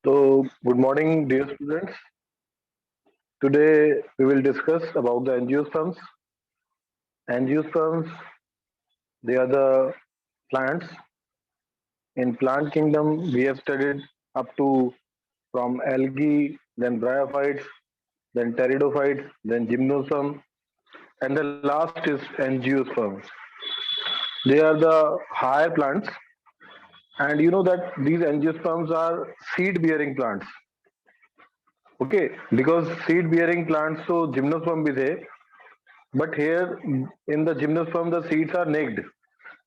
So, good morning, dear students. Today we will discuss about the angiosperms. Angiosperms, they are the plants. In plant kingdom, we have studied up to from algae, then bryophytes, then pteridophytes, then gymnosperm, and the last is angiosperms. They are the higher plants, and you know that these angiosperms are seed-bearing plants. Okay, because seed-bearing plants, so gymnosperm भी थे, but here in the gymnosperm, the seeds are naked.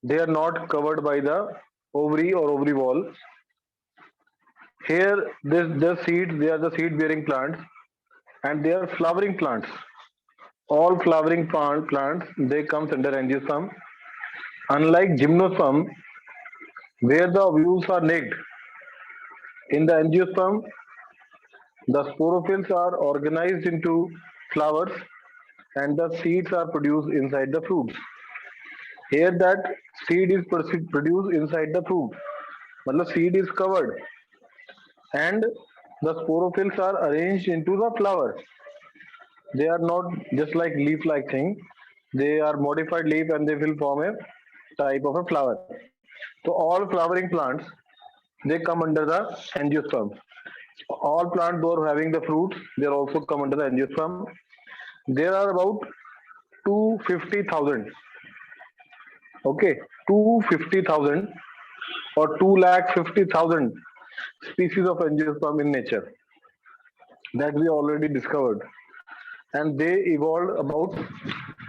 They are not covered by the ovary or ovary wall. Here, the seeds, they are the seed bearing plants and they are flowering plants. All flowering plants, they comes under angiosperm. Unlike gymnosperm, where the ovules are naked, in the angiosperm, the sporophylls are organized into flowers and the seeds are produced inside the fruits. Here, that seed is produced inside the fruit. The seed is covered and the sporophylls are arranged into the flower. They are not just like leaf like thing. They are modified leaf and they will form a type of a flower. So all flowering plants, they come under the angiosperm. All plants though are having the fruits, they are also come under the angiosperm. There are about 250,000. Okay, 250,000 or 250,000 species of angiosperm in nature that we already discovered, and they evolved about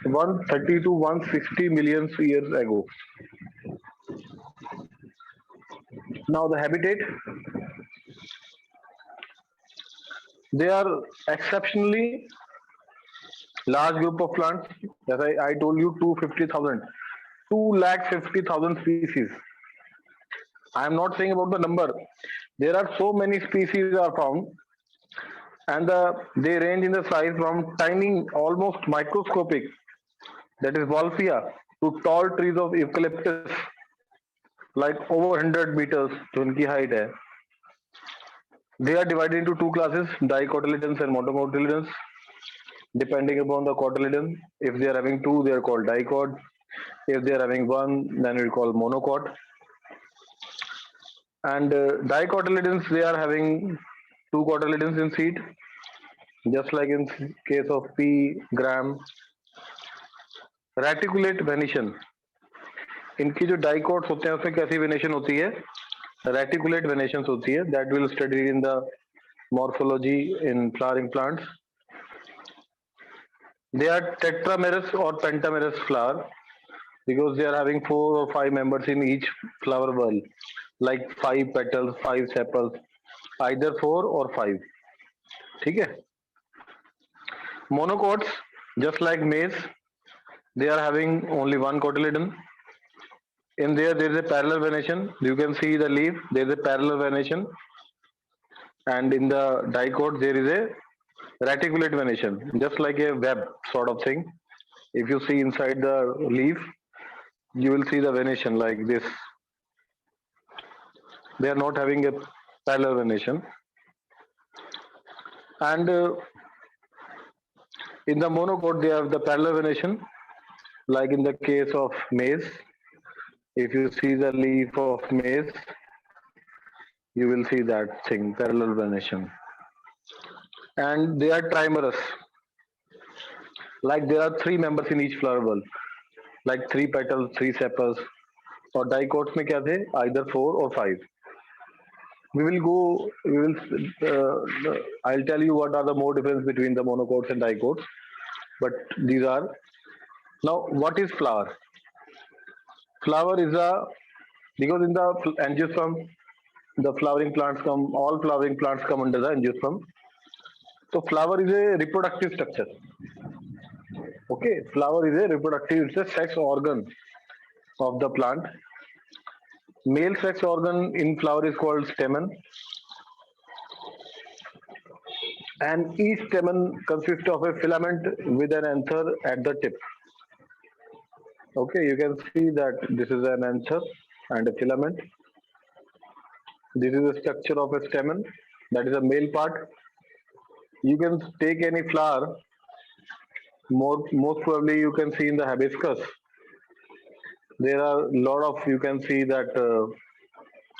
130 to 160 million years ago. Now the habitat, they are exceptionally large group of plants. As I told you, 250,000, 250,000 species. I am not saying about the number. There are so many species are found, and they range in the size from tiny, almost microscopic, that is Wolfia, to tall trees of eucalyptus, like over 100 meters, जो उनकी height है. They are divided into two classes, dicotyledons and monocotyledons, depending upon the cotyledon. If they are having two, they are called dicot. If they are having one, then we call monocot. And dicotyledons, they are having two cotyledons in seed, just like in case of pea, gram. Reticulate venation. इनकी जो dicots होते हैं उसमें कैसी venation होती है? Reticulate venation होती है. That will study in the morphology in flowering plants. They are tetramerous or pentamerous flower because they are having four or five members in each flower whorl, like five petals, five sepals, either four or five. ठीक है? Monocots, just like maize, they are having only one cotyledon. In there is a parallel venation. You can see the leaf. There is a parallel venation, and in the dicot there is a reticulate venation, just like a web sort of thing. If you see inside the leaf, you will see the venation like this. They are not having a parallel venation. And in the monocot, they have the parallel venation, like in the case of maize. If you see the leaf of maize, you will see that thing, parallel venation. And they are trimerous, like there are three members in each flower bulb, like three petals, three sepals. और dicots में क्या थे? Either four or five. We will go. We will. I'll tell you what are the more difference between the monocots and dicots. But these are now. What is flower? Flower is a, because in the angiosperm, the flowering plants come. All flowering plants come under the angiosperm. So flower is a reproductive structure. Okay, flower is a reproductive. It's a sex organ of the plant. Male sex organ in flower is called stamen, and each stamen consists of a filament with an anther at the tip. Okay, you can see that this is an anther and a filament. This is the structure of a stamen. that is the male part. You can take any flower. Most probably you can see in the hibiscus. There are a lot of, you can see that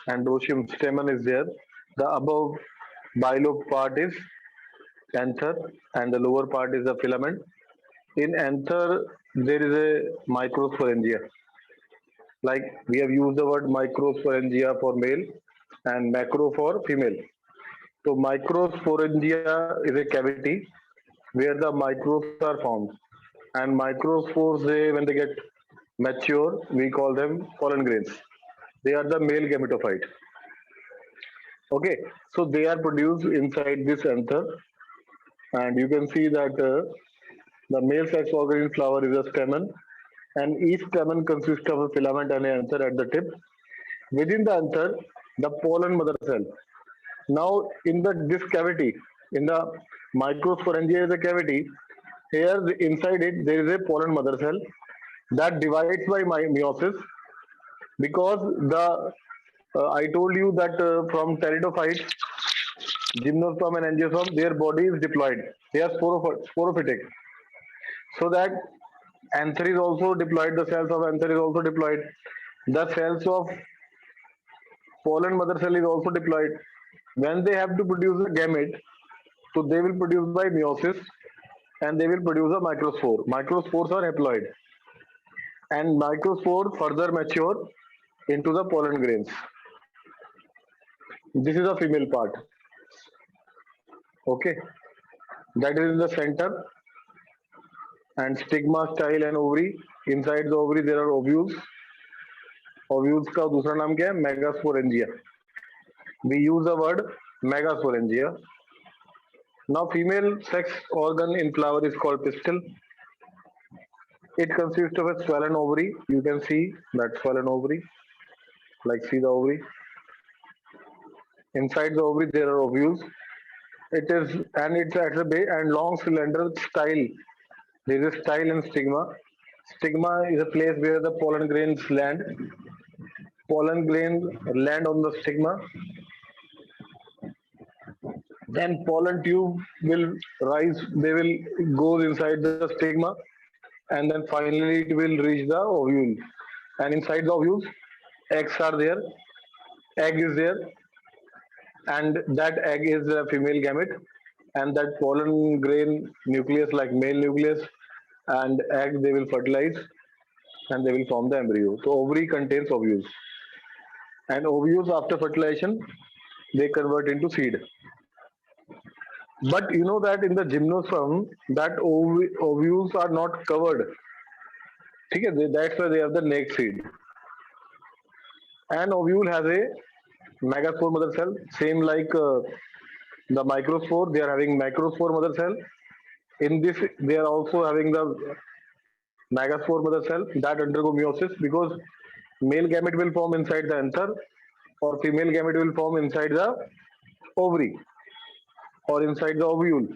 androecium stamen is there. The above bilobe part is anther and the lower part is the filament. In anther, there is a microsporangia. Like we have used the word microsporangia for male and macro for female. So microsporangia is a cavity where the microbes are formed. And microspores, when they get mature, we call them pollen grains. They are the male gametophyte. Okay, so they are produced inside this anther, and you can see that the male sex organ in flower is a stamen, and each stamen consists of a filament and an anther at the tip. Within the anther, the pollen mother cell. Now, in this cavity, in the microsporangia is a cavity. Here, inside it, there is a pollen mother cell that divides by meiosis because the I told you that from pteridophytes, gymnosperm and angiosperm, their body is diploid. They are sporophytic. So that anther is also diploid. The cells of anther is also diploid. The cells of pollen mother cell is also diploid. When they have to produce a gamete, so they will produce by meiosis and they will produce a microspore. Microspores are haploid and microspore further mature into the pollen grains. This is the female part. Okay, that is in the center and stigma, style and ovary. Inside the ovary there are ovules. Ovules का दूसरा नाम क्या है? Megasporangia. We use the word megasporangia. Now female sex organ in flower is called pistil. It consists of a swollen ovary. You can see that swollen ovary. Like see the ovary. Inside the ovary there are ovules. It is and it's at the base and long cylinder style. There is style and stigma. Stigma is a place where the pollen grains land. Pollen grains land on the stigma. Then pollen tube will rise. They will go inside the stigma, and then finally it will reach the ovule. And inside the ovules, eggs are there. Egg is there, and that egg is a female gamete, and that pollen grain nucleus, like male nucleus, and egg they will fertilize, and they will form the embryo. So ovary contains ovules, and ovules after fertilization they convert into seed. But you know that in the gymnosperm, that ovules are not covered. Okay, that's why they have the naked seed. And ovule has a megaspore mother cell, same like the microspore. They are having microspore mother cell. In this, they are also having the megaspore mother cell that undergo meiosis because male gamete will form inside the anther, or female gamete will form inside the ovary or inside the ovule.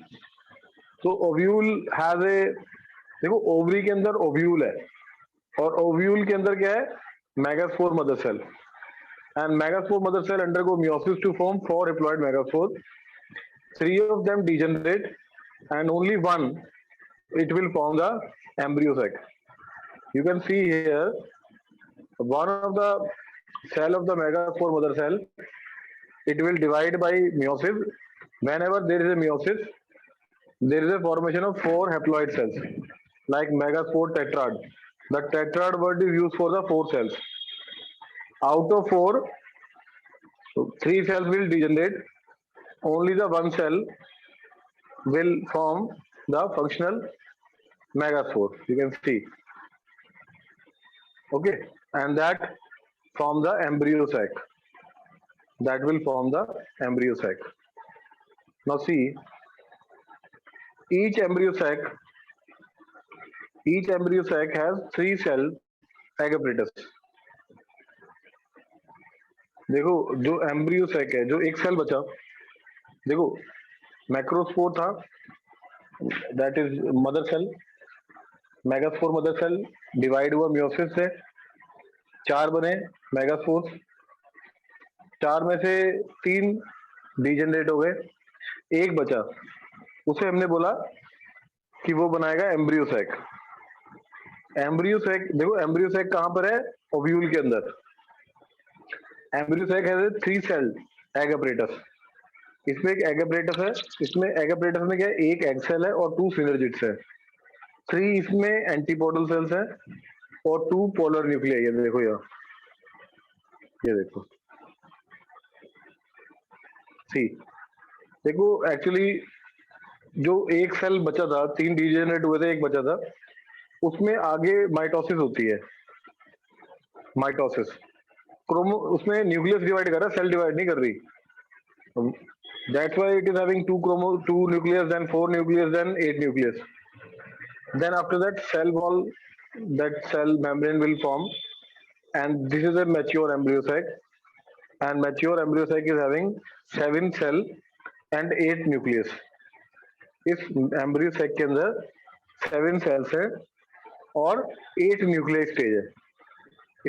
So ovule has a, देखो ovary के अंदर ovule है और ovule के अंदर क्या है? Megaspore mother cell. And megaspore mother cell undergo meiosis to form 4 haploid megaspores. 3 of them degenerate, and only one it will form the embryo sac. You can see here one of the cell of the megaspore mother cell. It will divide by meiosis. Whenever there is a meiosis, there is a formation of 4 haploid cells, like megaspore tetrad. The tetrad word is used for the 4 cells. Out of 4, 3 cells will degenerate. Only the one cell will form the functional megaspore. You can see. Okay, and that form the embryo sac. That will form the embryo sac. Now see, each embryo sac has 3 cell egg apparatus. देखो जो embryo sac है, जो एक cell बचा, देखो macrospore था, that is mother cell. Megaspore mother cell divide हुआ meiosis से, 4 बने मेगास्पोर्स. 4 में से 3 डीजेनरेट हो गए, एक बचा, उसे हमने बोला कि वो बनाएगा एम्ब्रियो सैक। एम्ब्रियो सैक, देखो एम्ब्रियो सैक कहां पर है? ओव्यूल के अंदर। एम्ब्रियो सैक है 3 सेल एग अपरेटस। इसमें एक एग अपरेटस है, इसमें एग अपरेटस में क्या है? एक एग सेल है और 2 सिनर्जिड्स है। 3 इसमें एंटीपोडल सेल्स है और 2 पोलर न्यूक्लियाई है। देखो यहाँ, ये देखो, सी, देखो एक्चुअली जो एक सेल बचा था, 3 डीजेनरेट हुए थे, एक बचा था, उसमें आगे माइटोसिस होती है। माइटोसिस क्रोमो, उसमें न्यूक्लियस डिवाइड कर रहा है, सेल डिवाइड नहीं कर रही। That's why it is having 2 nucleus, then 4 nucleus, then 8 nucleus. Then after that, cell wall, that cell membrane will form, and this is a mature embryo sac. And mature embryo sac is having 7 cell and 8 nucleus. इस embryo sac के अंदर 7 cells है और 8 nucleus stage है।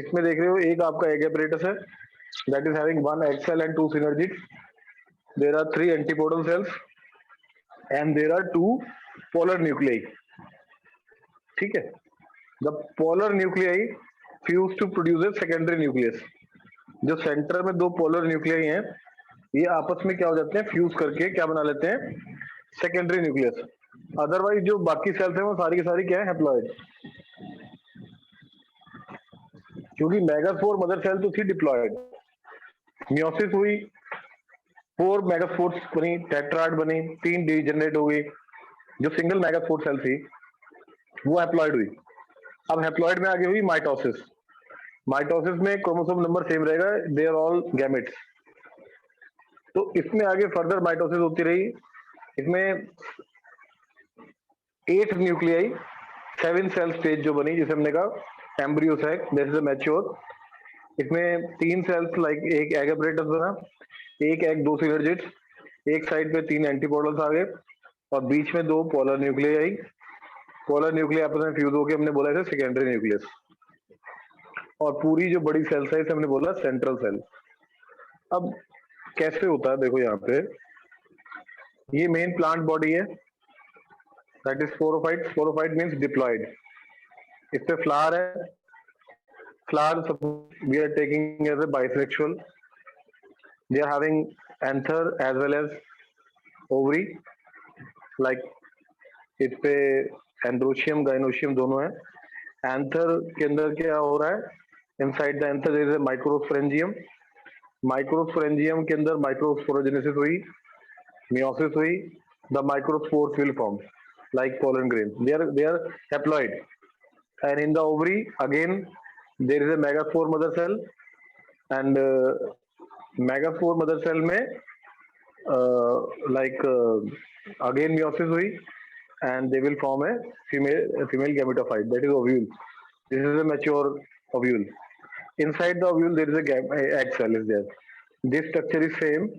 इसमें देख रहे हो, एक आपका egg apparatus है, that is having 1 egg cell and 2 synergids. There are 3 antipodal cells and there are 2 polar nuclei. ठीक है? The polar nuclei fuse to produce a secondary nucleus. जो सेंटर में 2 पोलर न्यूक्लियाई हैं, ये आपस में क्या हो जाते हैं? फ्यूज करके क्या बना लेते हैं? Secondary nucleus. अदरवाइज जो बाकी सेल्स हैं वो सारी की सारी क्या है? हैप्लॉइड। क्योंकि मेगास्पोर मदर सेल तो थी डिप्लॉयड, मियोसिस हुई, 4 मेगास्पोर्स बनी, टेट्राड बनी, 3 डीजेनरेट हो गई। जो सिंगल मेगास्पोर सेल थी वो हैप्लॉइड हुई। अब हैप्लॉइड में आगे हुई माइटोसिस। माइटोसिस में क्रोमोसोम नंबर सेम रहेगा, दे आर ऑल गैमेट्स। तो इसमें आगे फर्दर माइटोसिस होती रही। इसमें 8 न्यूक्लियाई, 7 सेल स्टेज जो बनी, जिसे हमने कहा embryo sac, this is mature. इसमें 3 सेल्स, लाइक एक एग अपरेटस बना, एक एग, 2 सिनर्जिड्स, एक साइड पे 3 एंटीपोडल्स आ गए और बीच में 2 पोलर न्यूक्लियाई। पोलर न्यूक्लियाई आपस में फ्यूज होकर हमने बोला इसे सेकेंडरी न्यूक्लियस। और पूरी जो बड़ी सेल्स है इसे हमने बोला सेंट्रल सेल। अब कैसे होता है? देखो यहाँ पे, ये मेन प्लांट बॉडी है, that is sporophyte. Sporophyte means diploid. इस पे फ्लावर है, flower we are taking as a bisexual. They are having anther as well as ovary, like इस पे एंड्रोशियम गाइनोशियम दोनों है। एंथर के अंदर क्या हो रहा है? Inside the anther there is a microsporangium. Microsporangium के अंदर माइक्रोस्पोरोजेनेसिस हुई, meiosis हुई, the microspores will form like pollen grain. They are haploid. And in the ovary again there is a megaspore mother cell, and megaspore mother cell में again meiosis हुई, and they will form a female gametophyte, that is ovule. This is a mature ovule. Inside the ovule there is a egg cell is there. This structure is same,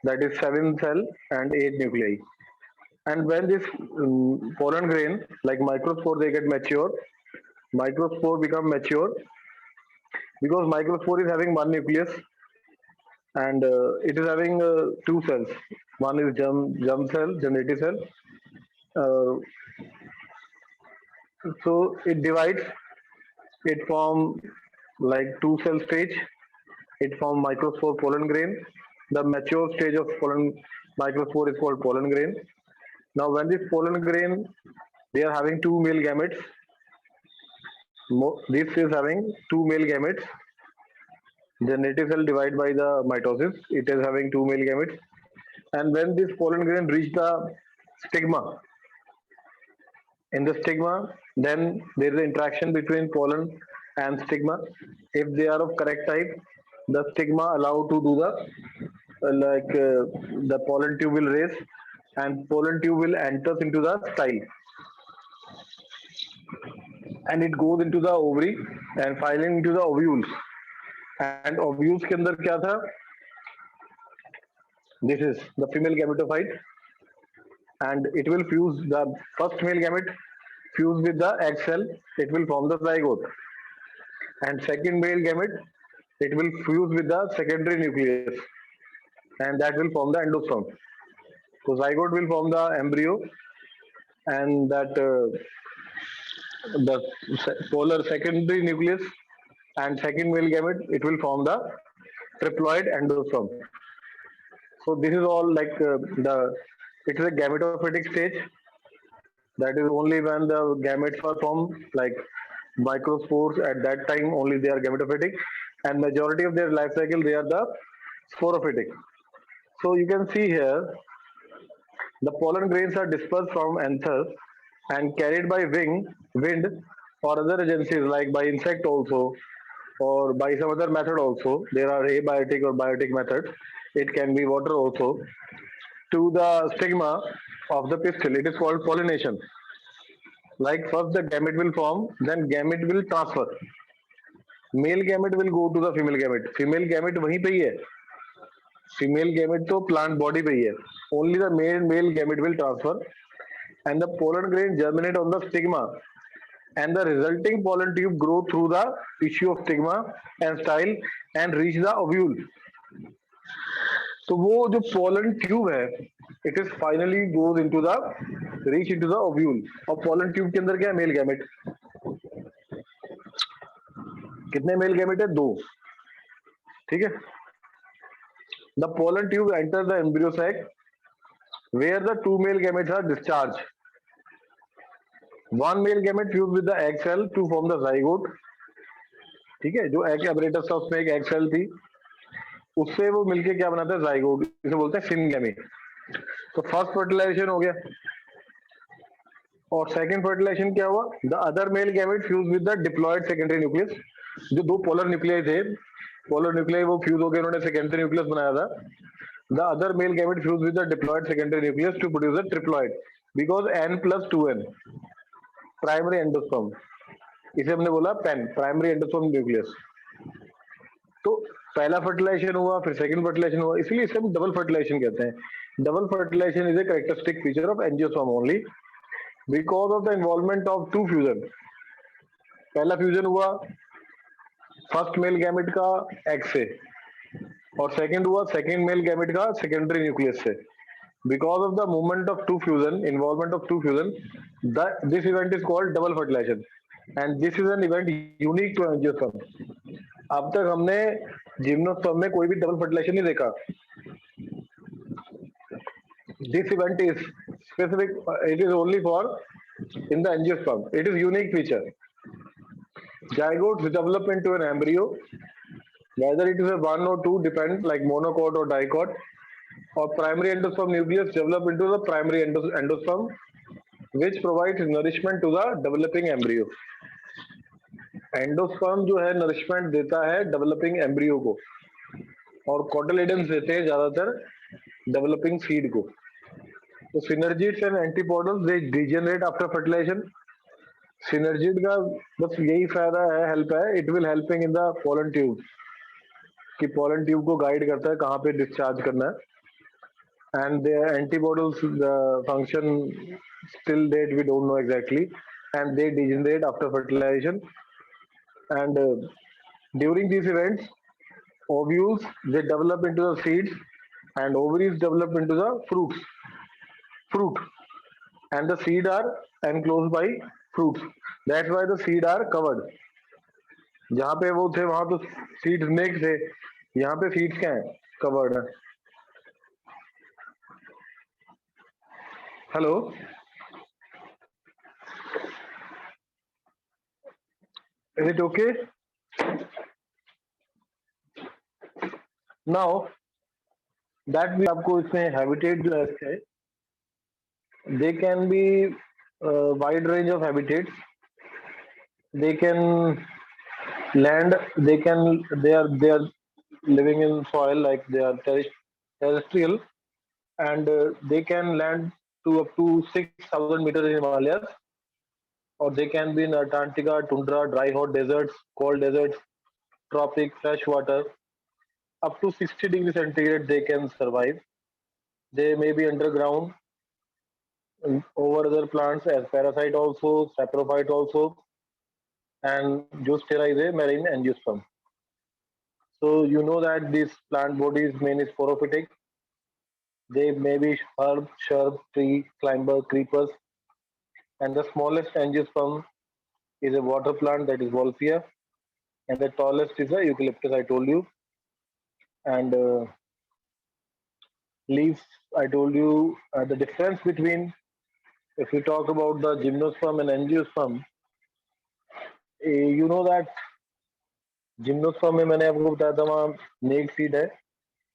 that is 7 cell and 8 nuclei. And when this pollen grain, like microspore, they get mature, microspore become mature because microspore is having 1 nucleus, and it is having 2 cells. One is germ cell, germinative cell. So it divides, it form like 2 cell stage, it form microspore pollen grain. The mature stage of pollen microspore is called pollen grain. Now when this pollen grain, they are having 2 male gametes. This is having 2 male gametes. The native cell divide by the mitosis. It is having 2 male gametes. And when this pollen grain reach the stigma, in the stigma, then there is an interaction between pollen and stigma. If they are of correct type, the stigma allow to do the the pollen tube will raise, and pollen tube will enters into the style, and it goes into the ovary and filing into the ovules. And ovules के अंदर क्या था? This is the female gametophyte, and it will fuse the first male gamete fuse with the egg cell. It will form the zygote, and second male gamete, it will fuse with the secondary nucleus, and that will form the endosperm. So zygote will form the embryo, and that the polar secondary nucleus and second male gamete, it will form the triploid endosperm. So this is all like the it is a gametophytic stage. That is only when the gametes are formed, like microspores. At that time, only they are gametophytic, and majority of their life cycle they are the sporophytic. So you can see here the pollen grains are dispersed from anthers and carried by wind, or other agencies like by insect also, or by some other method also. There are abiotic or biotic methods. It can be water also to the stigma of the pistil. It is called pollination. Like first the gamete will form, then gamete will transfer. Male gamete will go to the female gamete. Female gamete वहीं पे ही है. Female gamete तो plant body पे ही है. Only the male gamete will transfer, and the pollen grain germinate on the stigma, and the resulting pollen tube grow through the tissue of stigma and style and reach the ovule. तो वो जो pollen tube है, it is finally goes into the reach into the ovule. और pollen tube के अंदर क्या है? Male gamete. कितने मेल गैमेट है? 2. ठीक है. The pollen tube enters the embryo sac where the 2 male gametes are discharged. One male gamete fused with the egg cell to form the zygote. ठीक है. जो egg apparatus था उसमें एक egg cell थी, उससे वो मिलके क्या बनाता है? zygote. इसे बोलते हैं syngamy. तो फर्स्ट फर्टिलाइजेशन हो गया, और सेकंड फर्टिलाइजेशन क्या हुआ? The other male gamete fuse with the diploid secondary nucleus. जो 2 पोलर न्यूक्लियाई थे, पोलर न्यूक्लियाई वो फ्यूज होकर उन्होंने सेकेंडरी न्यूक्लियस बनाया था. The other male gamete fuse with the diploid secondary nucleus to produce a triploid because n+2n primary endosperm. इसे हमने बोला पेन, प्राइमरी एंडोस्पर्म न्यूक्लियस. तो पहला फर्टिलाइजेशन हुआ, फिर सेकंड फर्टिलाइजेशन हुआ, इसलिए इसे हम डबल फर्टिलाइजेशन कहते हैं. Double fertilization is a characteristic feature of angiosperm only because of the involvement of 2 fusion. पहला फ्यूजन हुआ फर्स्ट मेल गैमेट का एग से, और सेकंड हुआ सेकंड मेल गैमेट का सेकेंडरी न्यूक्लियस से. Because of the movement of 2 fusion, involvement of 2 fusion, that this event is called double fertilization, and this is an event unique to angiosperm. अब तक हमने gymnosperm में कोई भी double fertilisation नहीं देखा. This event is specific. It is only for in the angiosperm. It is unique feature. Zygotes develop into an embryo. Whether it is a 1 or 2 depends, like monocot or dicot. Or primary endosperm nucleus develop into the primary endosperm, which provides nourishment to the developing embryo. Endosperm जो है nourishment देता है developing embryo को, और cotyledons देते हैं ज्यादातर developing seed को. तो synergids and antipodals they degenerate after fertilization. Synergid का बस यही फायदा है, हेल्प है, it will helping in the pollen tube, कि पोलन ट्यूब को गाइड करता है कहाँ पे डिस्चार्ज करना है. And their antibodies function still date we don't know exactly, and they degenerate after fertilization. And during these events, ovules they develop into the seeds, and ovaries develop into the fruit, and the seed are enclosed by fruits. That's why the seed are covered. जहाँ पे वो थे वहां तो seeds नेक थे, यहाँ पे seeds क्या है? कवर्ड है. Hello. Is it okay? Now that we आपको इसमें habitat जो है, they can be wide range of habitats. They can land. They are living in soil, like they are terrestrial, and they can land to up to 6,000 meters in Himalayas, or they can be in Antarctica, tundra, dry hot deserts, cold deserts, tropic, fresh water. Up to 60 degrees centigrade they can survive. They may be underground over other plants as parasite also, saprophyte also, and Zoosphaera is a marine angiosperm. So you know that this plant body is mainly sporophytic, They may be herb, shrub, tree, climber, creepers, and the smallest angiosperm is a water plant, that is Wolfia, and the tallest is a eucalyptus, I told you. And leaves, I told you. The difference between, if we talk about the gymnosperm and angiosperm, you know that gymnosperm में मैंने आपको बताया था वहाँ नेक seed है,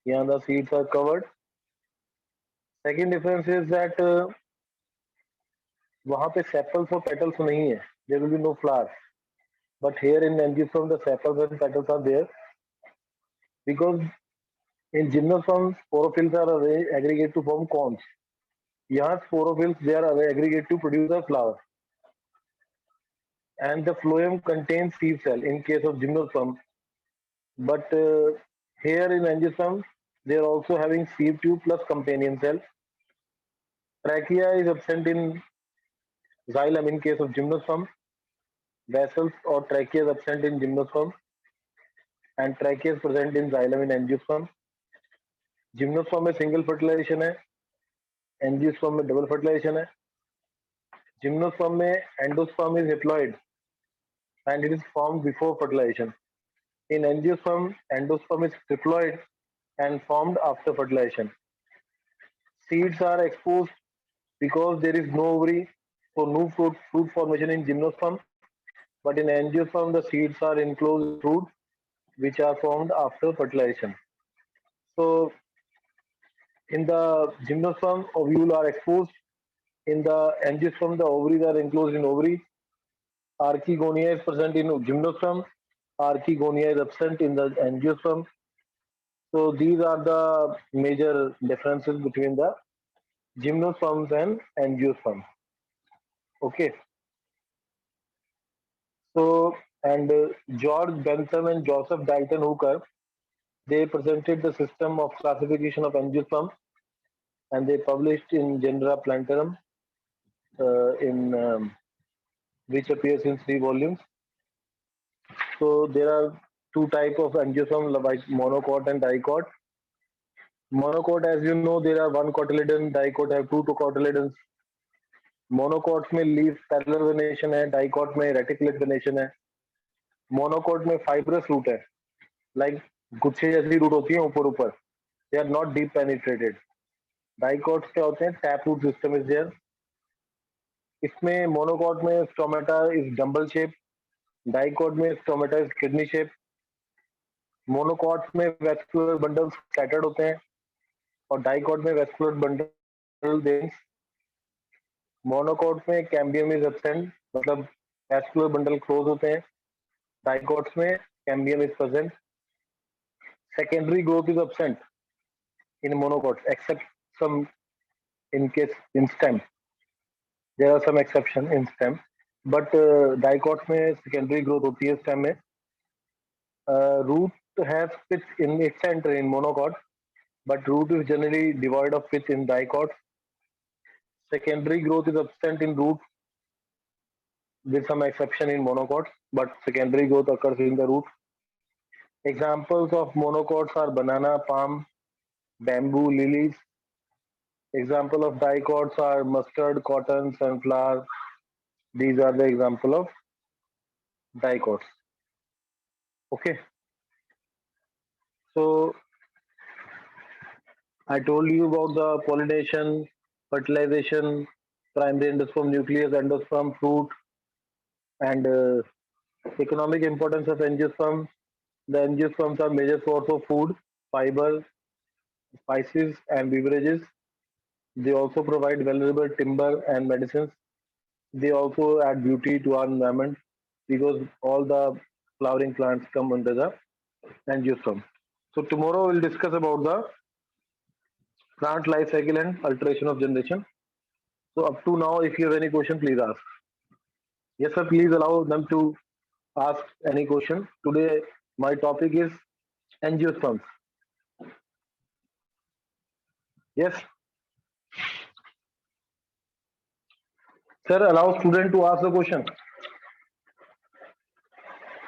यहाँ the seeds are covered. Second difference is that वहाँ पे सेपल्स और पेटल्स नहीं है, there will be no flowers. But here in angiosperm the sepals and petals are there because in gymnosperm sporophylls are aggregate to form cones. यहाँ sporophylls they are aggregate to produce a flower, and the phloem contains seed cell in case of gymnosperm. But here in angiosperm they are also having seed tube plus companion cell. Trachea is absent in xylem in case of gymnosperm. Vessels or trachea is absent in gymnosperm, and trachea is present in xylem in angiosperm. Gymnosperm में single fertilization है, angiosperm में double fertilization है. Gymnosperm में endosperm is diploid and it is formed before fertilization. In angiosperm, endosperm is triploid and formed after fertilization. Seeds are exposed because there is no ovary, so no fruit formation in gymnosperm. But in angiosperm, the seeds are enclosed in fruit, which are formed after fertilization. So in the gymnosperm, ovule are exposed. In the angiosperm, the ovaries are enclosed in ovary. Archegonia is present in gymnosperm. Archegonia is absent in the angiosperm. So these are the major differences between the gymnosperms and angiosperms. Okay. So and George Bentham and Joseph Dalton Hooker, they presented the system of classification of angiosperm, and they published in Genera Plantarum, in which appears in 3 volumes. So there are two type of angiosperm, like monocot and dicot. Monocot, as you know, there are one cotyledon. Dicot have two cotyledons. Monocot में leaf parallel venation है, dicot में reticulate venation है. Monocot में fibrous root है, like गुच्छे जैसी root होती है ऊपर ऊपर, they are not deep penetrated. Dicots क्या होते हैं, tap root system is there. इसमें मोनोकॉट में stomata is dumbbell shape, dicot में stomata is kidney shape. Monocot में वेस्कुलर बंडल स्कैटर्ड होते हैं और डाइकॉट में वेस्कुलर बंडल देंस. मोनोकॉट में कैम्बियम इज एब्सेंट, मतलब वेस्कुलर बंडल क्लोज होते हैं. डाइकॉट्स में cambium is present. Secondary growth is absent in monocots except some in case in stem. There are some exception in stem, but dicots में secondary growth होती है stem में. Root has pith in its center in monocot, but root is generally devoid of pith in dicots. Secondary growth is absent in root with some exception in monocots, but secondary growth occurs in the root. Examples of monocots are banana, palm, bamboo, lilies. Example of dicots are mustard, cotton, sunflower. These are the example of dicots. Okay. So I told you about the pollination, fertilization, primary endosperm, nucleus, endosperm, fruit, and economic importance of angiosperm. The angiosperms are major source of food, fiber, spices, and beverages. They also provide valuable timber and medicines. They also add beauty to our environment because all the flowering plants come under the angiosperm. So tomorrow we'll discuss about the plant life cycle and alteration of generation. So up to now, if you have any question, please ask. Yes, sir. Please allow them to ask any question. Today, my topic is angiosperms. Yes, sir. Allow student to ask the question.